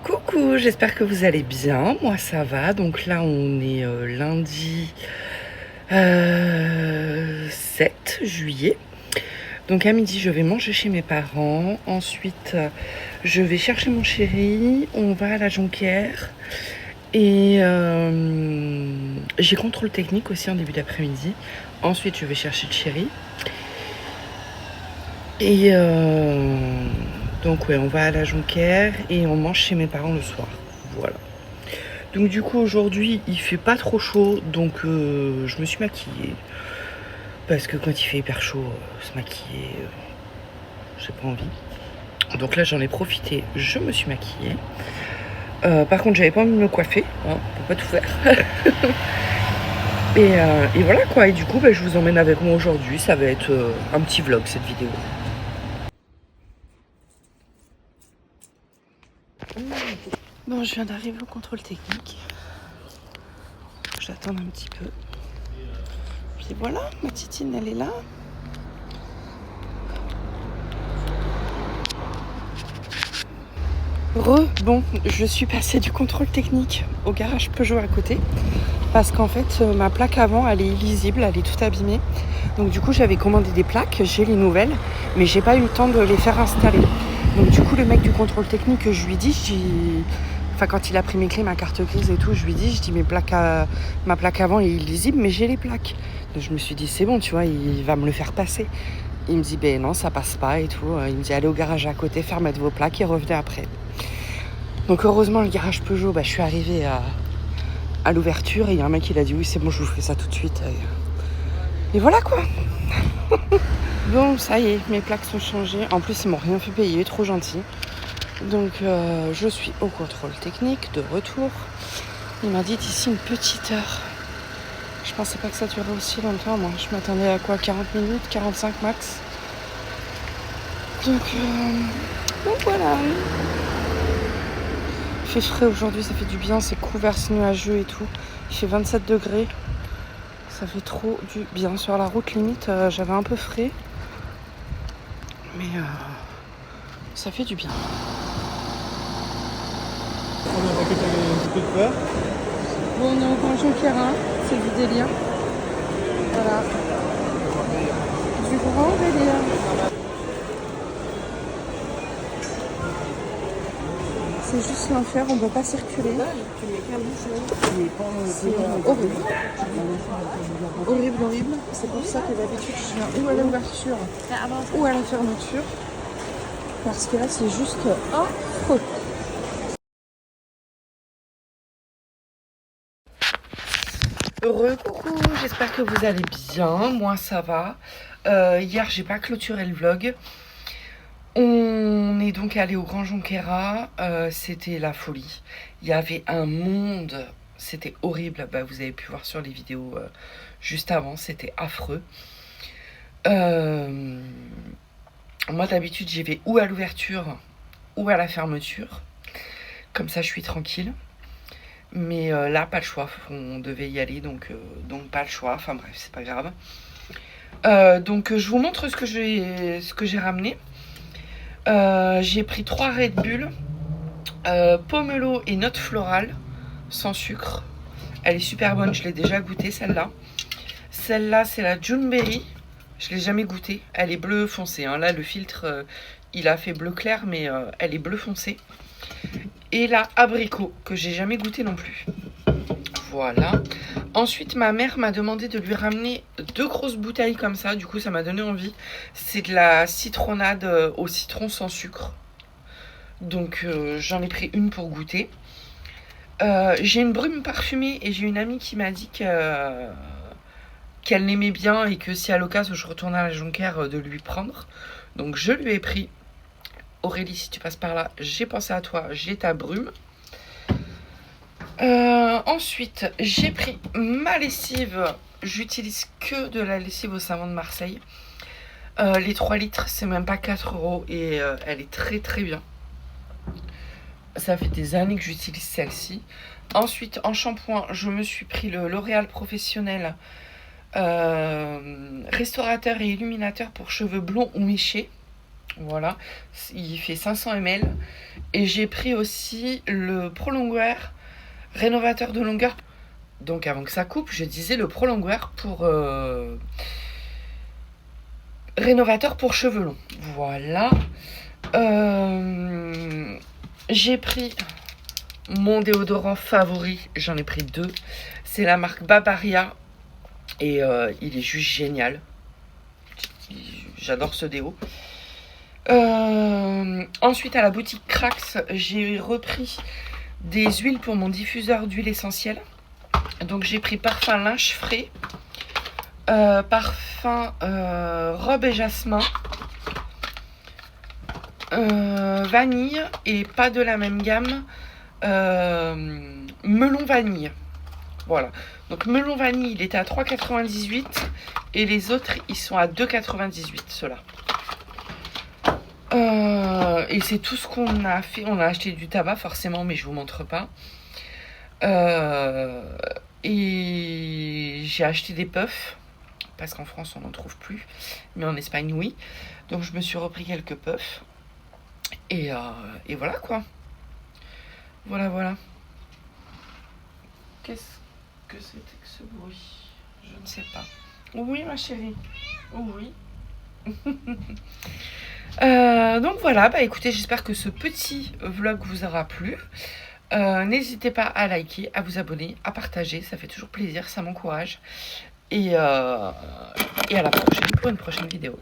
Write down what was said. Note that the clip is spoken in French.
Coucou, j'espère que vous allez bien. Moi ça va. Donc là on est lundi 7 juillet. Donc à midi je vais manger chez mes parents. Ensuite je vais chercher mon chéri. On va à la Jonquière. Et j'ai contrôle technique aussi en début d'après-midi. Ensuite je vais chercher le chéri. Et donc ouais, on va à la Jonquière et on mange chez mes parents le soir. Voilà. Donc du coup aujourd'hui il fait pas trop chaud, donc je me suis maquillée. Parce que quand il fait hyper chaud, se maquiller, j'ai pas envie. Donc là j'en ai profité, je me suis maquillée. Par contre j'avais pas envie de me coiffer, hein, on peut pas tout faire. et voilà quoi, et du coup je vous emmène avec moi aujourd'hui, ça va être un petit vlog cette vidéo. Bon, je viens d'arriver au contrôle technique. J'attends un petit peu. Puis voilà, ma titine, elle est là. Bon, je suis passée du contrôle technique au garage Peugeot à côté. Parce qu'en fait, ma plaque avant, elle est illisible, elle est toute abîmée. Donc du coup, j'avais commandé des plaques, j'ai les nouvelles, mais j'ai pas eu le temps de les faire installer. Donc du coup, le mec du contrôle technique, je lui dis, enfin quand il a pris mes clés, ma carte grise et tout, je lui dis, ma plaque avant est illisible, mais j'ai les plaques. Donc je me suis dit, c'est bon, tu vois, il va me le faire passer. Il me dit, ben non, ça passe pas et tout. Il me dit, allez au garage à côté, faire mettre vos plaques et revenez après. Donc heureusement, le garage Peugeot, je suis arrivée à l'ouverture et il y a un mec qui a dit, oui, c'est bon, je vous fais ça tout de suite. Et voilà quoi. Bon, ça y est, mes plaques sont changées. En plus, ils m'ont rien fait payer, trop gentil. Donc, je suis au contrôle technique, de retour. Il m'a dit d'ici une petite heure. Je pensais pas que ça durait aussi longtemps, moi. Je m'attendais à quoi, 40 minutes, 45 max. Donc voilà. Il fait frais aujourd'hui, ça fait du bien. C'est couvert, c'est nuageux et tout. Il fait 27 degrés. Ça fait trop du bien. Sur la route, limite, j'avais un peu frais. Mais ça fait du bien. Bon, on est au Grand Jonquière, c'est du délire. Voilà. Du grand délire. C'est juste l'enfer, on ne peut pas circuler. C'est horrible. Horrible, horrible. C'est pour ça que d'habitude je viens ou à l'ouverture ou à la fermeture. Parce que là c'est juste affreux. Coucou, j'espère que vous allez bien. Moi ça va. Hier j'ai pas clôturé le vlog. On est donc allé au Grand Jonquera, c'était la folie. Il y avait un monde, c'était horrible. Vous avez pu voir sur les vidéos juste avant, c'était affreux. Moi d'habitude j'y vais ou à l'ouverture ou à la fermeture. Comme ça je suis tranquille. Mais là pas le choix, on devait y aller donc pas le choix. Enfin bref, c'est pas grave. Donc je vous montre ce que j'ai ramené. J'ai pris 3 Red Bull, pomelo et notes florales, sans sucre. Elle est super bonne, je l'ai déjà goûtée celle-là. Celle-là, c'est la Juneberry. Je l'ai jamais goûtée. Elle est bleu foncé. Là, le filtre, il a fait bleu clair, mais elle est bleu foncé. Et la abricot, que j'ai jamais goûté non plus. Voilà. Ensuite, ma mère m'a demandé de lui ramener 2 grosses bouteilles comme ça. Du coup, ça m'a donné envie. C'est de la citronnade au citron sans sucre. Donc, j'en ai pris une pour goûter. J'ai une brume parfumée et j'ai une amie qui m'a dit qu'elle l'aimait bien et que si à l'occasion je retournais à la Jonquière, de lui prendre. Donc, je lui ai pris. Aurélie, si tu passes par là, j'ai pensé à toi, j'ai ta brume. Ensuite, j'ai pris ma lessive. J'utilise que de la lessive au savon de Marseille. Les 3 litres, c'est même pas 4 € et elle est très très bien. Ça fait des années que j'utilise celle-ci. Ensuite, en shampoing, je me suis pris le L'Oréal Professionnel restaurateur et illuminateur pour cheveux blonds ou méchés. Voilà, il fait 500 ml. Et j'ai pris aussi le Prolongwear rénovateur de longueur. Donc avant que ça coupe, je disais le Prolongwear pour rénovateur pour cheveux longs. Voilà. J'ai pris mon déodorant favori, j'en ai pris 2. C'est la marque Barbaria et il est juste génial. J'adore ce déo. Ensuite, à la boutique Crax, j'ai repris des huiles pour mon diffuseur d'huile essentielle. Donc j'ai pris parfum linge frais, parfum robe et jasmin, vanille et pas de la même gamme, melon vanille. Voilà. Donc melon vanille, il était à 3,98 et les autres, ils sont à 2,98 ceux-là. Et c'est tout ce qu'on a fait. On a acheté du tabac forcément, mais je vous montre pas. Et j'ai acheté des puffs parce qu'en France on n'en trouve plus, mais en Espagne oui. Donc je me suis repris quelques puffs et voilà quoi. Voilà. Qu'est-ce que c'était que ce bruit? Je ne sais pas. Oui ma chérie. Oui. Donc voilà, bah écoutez, j'espère que ce petit vlog vous aura plu. N'hésitez pas à liker, à vous abonner, à partager, ça fait toujours plaisir, ça m'encourage. Et à la prochaine pour une prochaine vidéo.